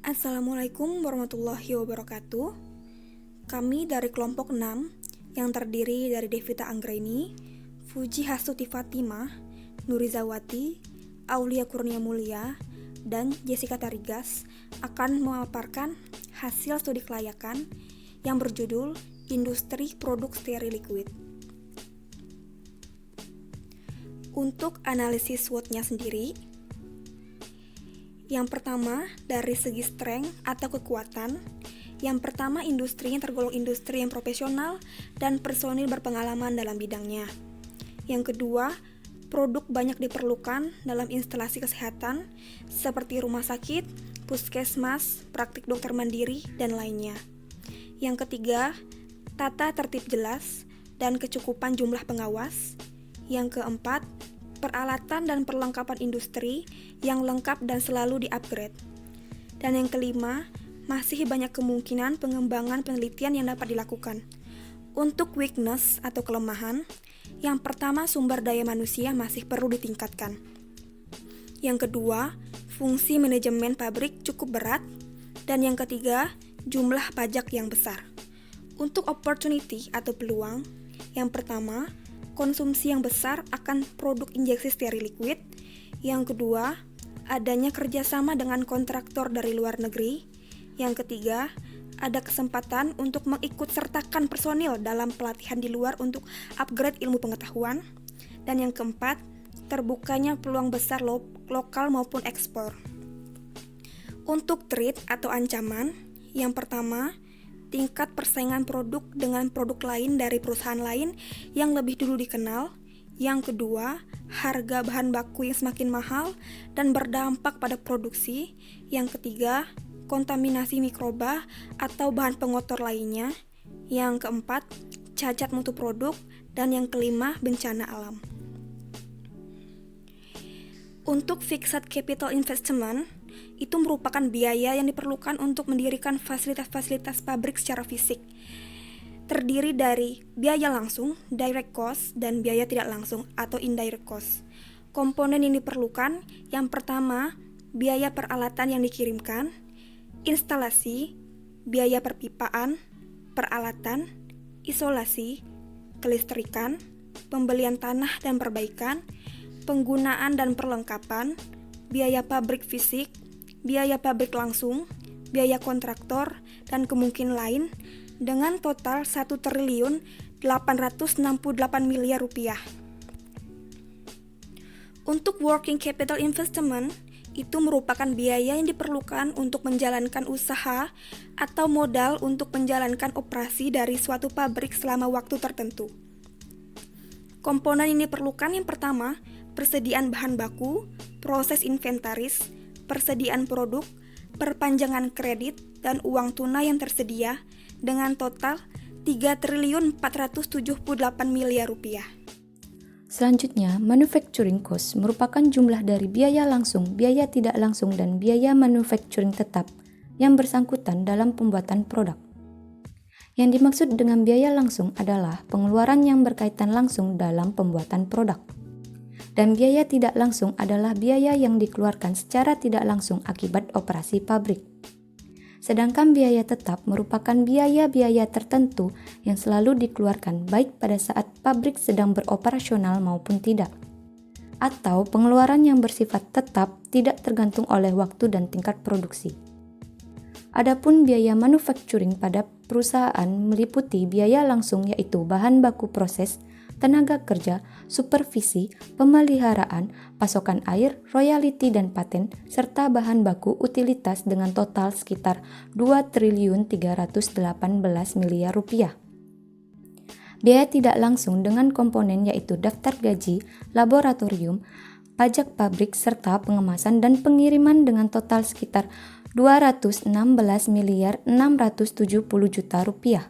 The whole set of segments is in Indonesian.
Assalamualaikum warahmatullahi wabarakatuh. Kami dari kelompok 6 yang terdiri dari Devita Anggreni, Fuji Hastuti Fatimah, Nurizawati, Aulia Kurnia Mulia, dan Jessica Tarigas akan memaparkan hasil studi kelayakan yang berjudul Industri Produk Steril Liquid. Untuk analisis SWOT-nya sendiri, yang pertama, dari segi strength atau kekuatan. Yang pertama, industri yang tergolong industri yang profesional dan personil berpengalaman dalam bidangnya. Yang kedua, produk banyak diperlukan dalam instalasi kesehatan seperti rumah sakit, puskesmas, praktik dokter mandiri, dan lainnya. Yang ketiga, tata tertib jelas dan kecukupan jumlah pengawas. Yang keempat, peralatan dan perlengkapan industri yang lengkap dan selalu di-upgrade. Dan yang kelima, masih banyak kemungkinan pengembangan penelitian yang dapat dilakukan. Untuk weakness atau kelemahan, yang pertama sumber daya manusia masih perlu ditingkatkan. Yang kedua, fungsi manajemen pabrik cukup berat. Dan yang ketiga, jumlah pajak yang besar. Untuk opportunity atau peluang, yang pertama, konsumsi yang besar akan produk injeksi steril liquid. Yang kedua, adanya kerjasama dengan kontraktor dari luar negeri. Yang ketiga, ada kesempatan untuk mengikutsertakan personil dalam pelatihan di luar untuk upgrade ilmu pengetahuan. Dan yang keempat, terbukanya peluang besar lokal maupun ekspor. Untuk threat atau ancaman, yang pertama, tingkat persaingan produk dengan produk lain dari perusahaan lain yang lebih dulu dikenal. Yang kedua, harga bahan baku yang semakin mahal dan berdampak pada produksi. Yang ketiga, kontaminasi mikroba atau bahan pengotor lainnya. Yang keempat, cacat mutu produk. Dan yang kelima, bencana alam. Untuk fixed capital investment, itu merupakan biaya yang diperlukan untuk mendirikan fasilitas-fasilitas pabrik secara fisik. Terdiri dari biaya langsung, direct cost, dan biaya tidak langsung atau indirect cost. Komponen yang diperlukan, yang pertama, biaya peralatan yang dikirimkan, instalasi, biaya perpipaan, peralatan, isolasi, kelistrikan, pembelian tanah dan perbaikan, penggunaan dan perlengkapan, biaya pabrik fisik, biaya pabrik langsung, biaya kontraktor, dan kemungkinan lain dengan total 1.868 miliar rupiah. Untuk working capital investment, itu merupakan biaya yang diperlukan untuk menjalankan usaha atau modal untuk menjalankan operasi dari suatu pabrik selama waktu tertentu. Komponen yang diperlukan yang pertama, persediaan bahan baku, proses inventaris, persediaan produk, perpanjangan kredit, dan uang tunai yang tersedia dengan total 3.478 miliar rupiah. Selanjutnya, manufacturing cost merupakan jumlah dari biaya langsung, biaya tidak langsung, dan biaya manufacturing tetap yang bersangkutan dalam pembuatan produk. Yang dimaksud dengan biaya langsung adalah pengeluaran yang berkaitan langsung dalam pembuatan produk. Dan biaya tidak langsung adalah biaya yang dikeluarkan secara tidak langsung akibat operasi pabrik. Sedangkan biaya tetap merupakan biaya-biaya tertentu yang selalu dikeluarkan baik pada saat pabrik sedang beroperasional maupun tidak. Atau pengeluaran yang bersifat tetap tidak tergantung oleh waktu dan tingkat produksi. Adapun biaya manufacturing pada perusahaan meliputi biaya langsung yaitu bahan baku proses, tenaga kerja, supervisi, pemeliharaan, pasokan air, royalti dan paten, serta bahan baku utilitas dengan total sekitar 2.318 miliar rupiah. Biaya tidak langsung dengan komponen yaitu daftar gaji, laboratorium, pajak pabrik, serta pengemasan dan pengiriman dengan total sekitar 216 miliar 670 juta rupiah.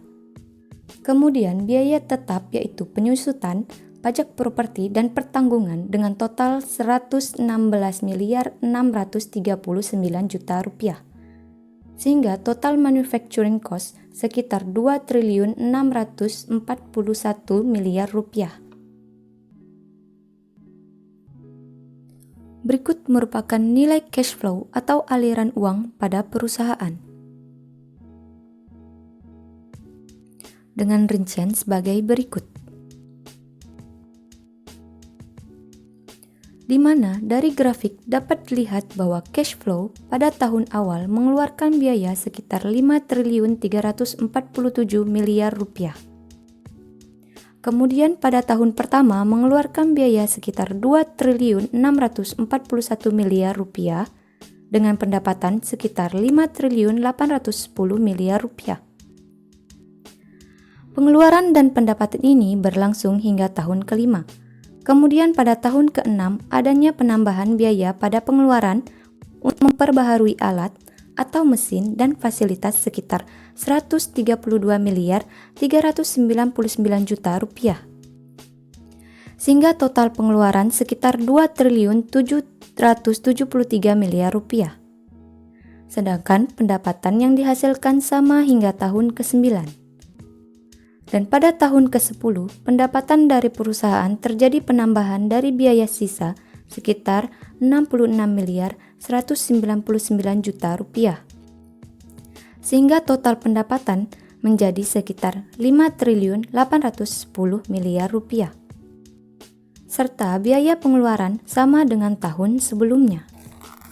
Kemudian biaya tetap yaitu penyusutan, pajak properti dan pertanggungan dengan total 116 miliar 639 juta rupiah. Sehingga total manufacturing cost sekitar 2.641 miliar rupiah. Berikut merupakan nilai cash flow atau aliran uang pada perusahaan. Dengan rincian sebagai berikut. Di mana dari grafik dapat dilihat bahwa cash flow pada tahun awal mengeluarkan biaya sekitar 5.347 miliar rupiah. Kemudian pada tahun pertama mengeluarkan biaya sekitar 2.641 miliar rupiah dengan pendapatan sekitar 5.810 miliar rupiah. Pengeluaran dan pendapatan ini berlangsung hingga tahun kelima. Kemudian pada tahun ke-6 adanya penambahan biaya pada pengeluaran untuk memperbaharui alat atau mesin dan fasilitas sekitar 132 miliar 399 juta rupiah. Sehingga total pengeluaran sekitar 2.773 miliar rupiah. Sedangkan pendapatan yang dihasilkan sama hingga tahun ke-9. Dan pada tahun ke-10, pendapatan dari perusahaan terjadi penambahan dari biaya sisa sekitar 66 miliar 199 juta rupiah. Sehingga total pendapatan menjadi sekitar 5.810 miliar rupiah. Serta biaya pengeluaran sama dengan tahun sebelumnya.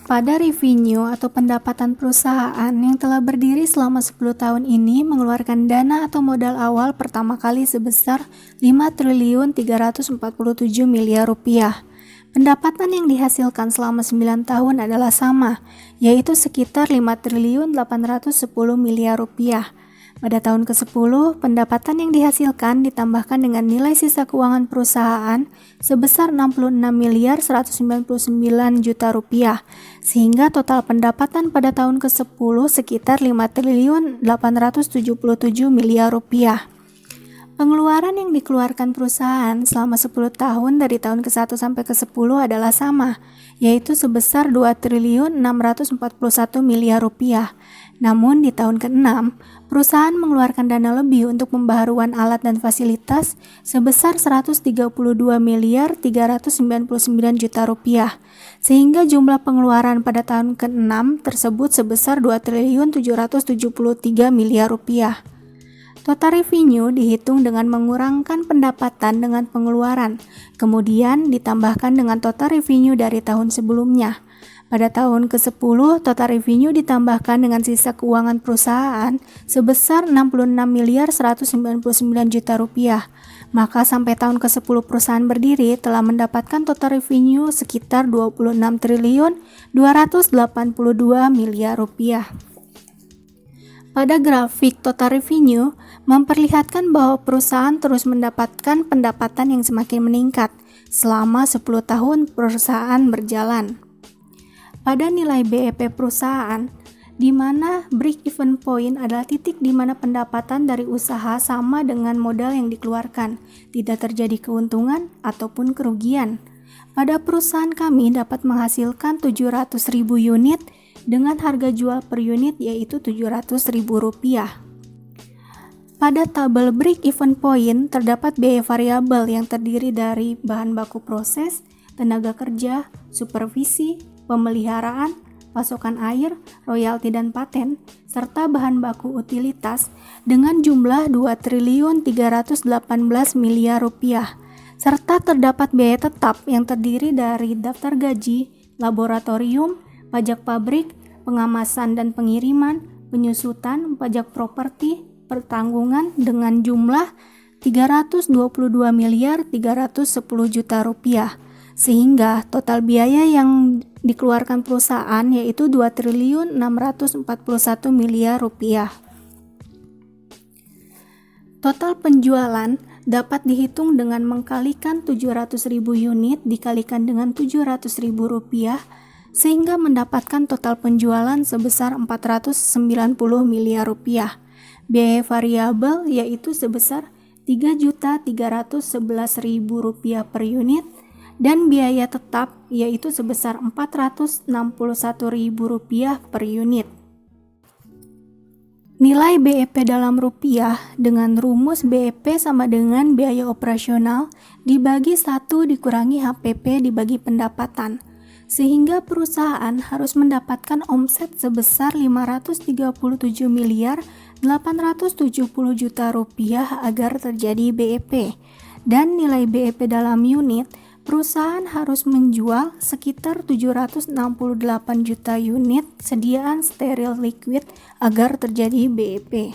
Pada revenue atau pendapatan perusahaan yang telah berdiri selama 10 tahun ini mengeluarkan dana atau modal awal pertama kali sebesar 5.347 miliar rupiah. Pendapatan yang dihasilkan selama 9 tahun adalah sama, yaitu sekitar 5.810 miliar rupiah. Pada tahun ke-10, pendapatan yang dihasilkan ditambahkan dengan nilai sisa keuangan perusahaan sebesar 66 miliar 199 juta rupiah, sehingga total pendapatan pada tahun ke-10 sekitar 5.877 miliar rupiah. Pengeluaran yang dikeluarkan perusahaan selama 10 tahun dari tahun ke-1 sampai ke-10 adalah sama, yaitu sebesar 2.641 miliar rupiah. Namun di tahun ke-6, perusahaan mengeluarkan dana lebih untuk pembaharuan alat dan fasilitas sebesar 132 miliar 399 juta rupiah, sehingga jumlah pengeluaran pada tahun ke-6 tersebut sebesar 2.773 miliar rupiah. Total revenue dihitung dengan mengurangkan pendapatan dengan pengeluaran, kemudian ditambahkan dengan total revenue dari tahun sebelumnya. Pada tahun ke-10, total revenue ditambahkan dengan sisa keuangan perusahaan sebesar 66 miliar 199 juta rupiah. Maka sampai tahun ke-10 perusahaan berdiri telah mendapatkan total revenue sekitar 26 triliun 282 miliar rupiah. Pada grafik total revenue memperlihatkan bahwa perusahaan terus mendapatkan pendapatan yang semakin meningkat selama 10 tahun perusahaan berjalan. Pada nilai BEP perusahaan, di mana break-even point adalah titik di mana pendapatan dari usaha sama dengan modal yang dikeluarkan, tidak terjadi keuntungan ataupun kerugian. Pada perusahaan kami dapat menghasilkan 700.000 unit dengan harga jual per unit yaitu Rp700.000. Pada tabel break-even point terdapat biaya variabel yang terdiri dari bahan baku proses, tenaga kerja, supervisi, pemeliharaan, pasokan air, royalti dan paten, serta bahan baku utilitas dengan jumlah 2.318 miliar rupiah, serta terdapat biaya tetap yang terdiri dari daftar gaji, laboratorium, pajak pabrik, pengamasan dan pengiriman, penyusutan, pajak properti, pertanggungan dengan jumlah 322 miliar 310 juta rupiah. Sehingga total biaya yang dikeluarkan perusahaan yaitu 2.641 miliar rupiah. Total penjualan dapat dihitung dengan mengkalikan 700.000 unit dikalikan dengan 700.000 rupiah sehingga mendapatkan total penjualan sebesar 490 miliar rupiah. Biaya variabel yaitu sebesar 3.311.000 rupiah per unit dan biaya tetap yaitu sebesar Rp461.000 per unit. Nilai BEP dalam rupiah dengan rumus BEP sama dengan biaya operasional dibagi 1 dikurangi HPP dibagi pendapatan. sehingga perusahaan harus mendapatkan omset sebesar 537 miliar 870 juta rupiah agar terjadi BEP. Dan nilai BEP dalam unit, perusahaan harus menjual sekitar 768 juta unit sediaan steril liquid agar terjadi BEP.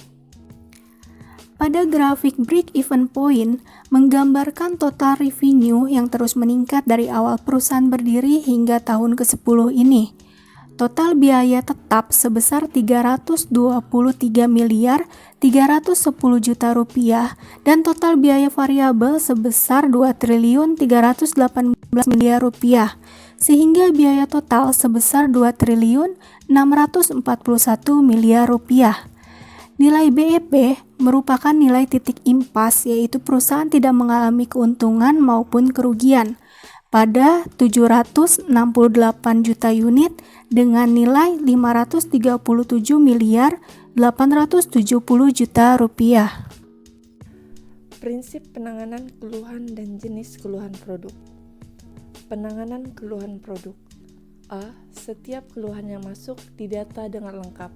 Pada grafik break-even point menggambarkan total revenue yang terus meningkat dari awal perusahaan berdiri hingga tahun ke-10 ini. Total biaya tetap sebesar 323 miliar 310 juta rupiah dan total biaya variabel sebesar 2 triliun 318 miliar rupiah, sehingga biaya total sebesar 2 triliun 641 miliar rupiah. Nilai BEP merupakan nilai titik impas, yaitu perusahaan tidak mengalami keuntungan maupun kerugian pada 768 juta unit dengan nilai 537 miliar 870 juta rupiah. Prinsip penanganan keluhan dan jenis keluhan produk. Penanganan keluhan produk. A. Setiap keluhan yang masuk didata dengan lengkap,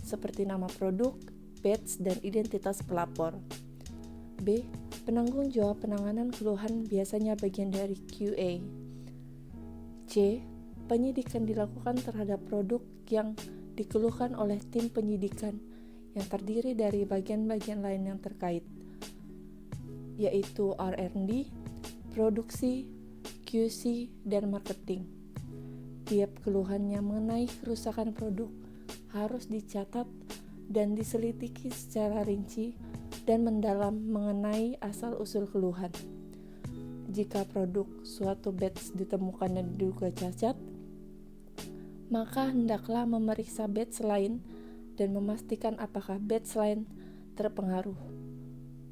seperti nama produk, batch, dan identitas pelapor. B. Penanggung jawab penanganan keluhan biasanya bagian dari QA. C. Penyidikan dilakukan terhadap produk yang dikeluhkan oleh tim penyidikan yang terdiri dari bagian-bagian lain yang terkait, yaitu R&D, produksi, QC, dan marketing. Tiap keluhannya mengenai kerusakan produk harus dicatat dan diselidiki secara rinci dan mendalam mengenai asal-usul keluhan. Jika produk suatu batch ditemukan dan diduga cacat, maka hendaklah memeriksa batch lain dan memastikan apakah batch lain terpengaruh.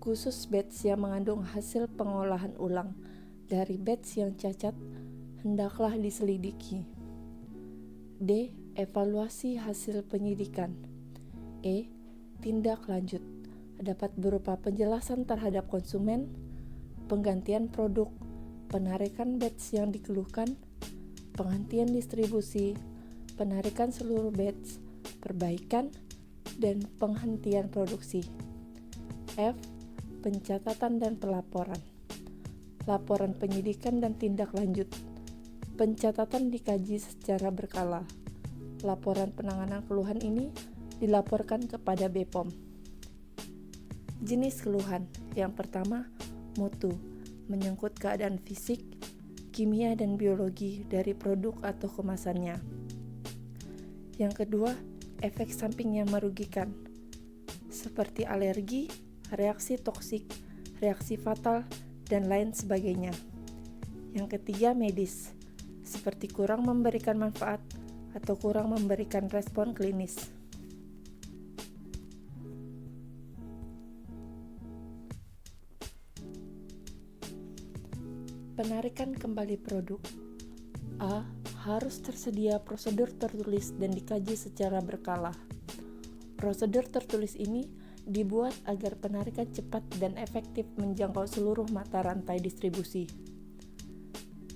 Khusus batch yang mengandung hasil pengolahan ulang dari batch yang cacat hendaklah diselidiki. D. Evaluasi hasil penyidikan. E. Tindak lanjut dapat berupa penjelasan terhadap konsumen, penggantian produk, penarikan batch yang dikeluhkan, penghentian distribusi, penarikan seluruh batch, perbaikan, dan penghentian produksi. F. Pencatatan dan pelaporan. Laporan penyidikan dan tindak lanjut. Pencatatan dikaji secara berkala. Laporan penanganan keluhan ini dilaporkan kepada BPOM. Jenis keluhan. Yang pertama, mutu, menyangkut keadaan fisik, kimia, dan biologi dari produk atau kemasannya. Yang kedua, efek samping yang merugikan, seperti alergi, reaksi toksik, reaksi fatal, dan lain sebagainya. Yang ketiga, medis, seperti kurang memberikan manfaat atau kurang memberikan respon klinis. Penarikan kembali produk. A. Harus tersedia prosedur tertulis dan dikaji secara berkala. Prosedur tertulis ini dibuat agar penarikan cepat dan efektif menjangkau seluruh mata rantai distribusi.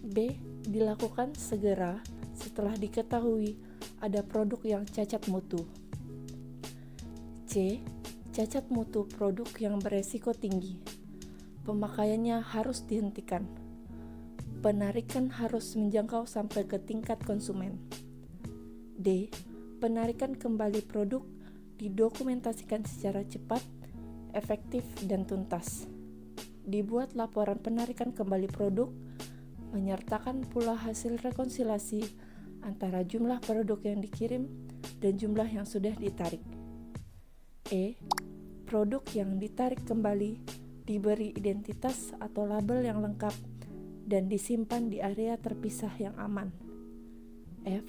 B. Dilakukan segera setelah diketahui ada produk yang cacat mutu. C. Cacat mutu produk yang beresiko tinggi. Pemakaiannya harus dihentikan. Penarikan harus menjangkau sampai ke tingkat konsumen. D. Penarikan kembali produk didokumentasikan secara cepat, efektif, dan tuntas. Dibuat laporan penarikan kembali produk, menyertakan pula hasil rekonsiliasi antara jumlah produk yang dikirim dan jumlah yang sudah ditarik. E. Produk yang ditarik kembali diberi identitas atau label yang lengkap dan disimpan di area terpisah yang aman. F.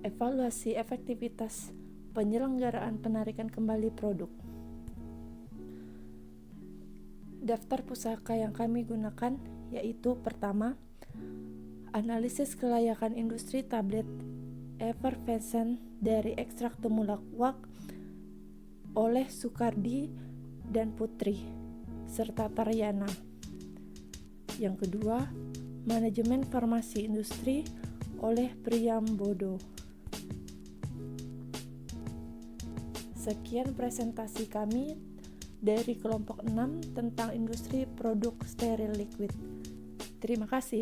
Evaluasi efektivitas penyelenggaraan penarikan kembali produk. Daftar pusaka yang kami gunakan yaitu pertama, analisis kelayakan industri tablet effervescent dari ekstrak temulawak oleh Sukardi dan Putri serta Taryana. Yang kedua, manajemen farmasi industri oleh Priyambodo. Sekian presentasi kami dari kelompok 6 tentang industri produk steril liquid. Terima kasih.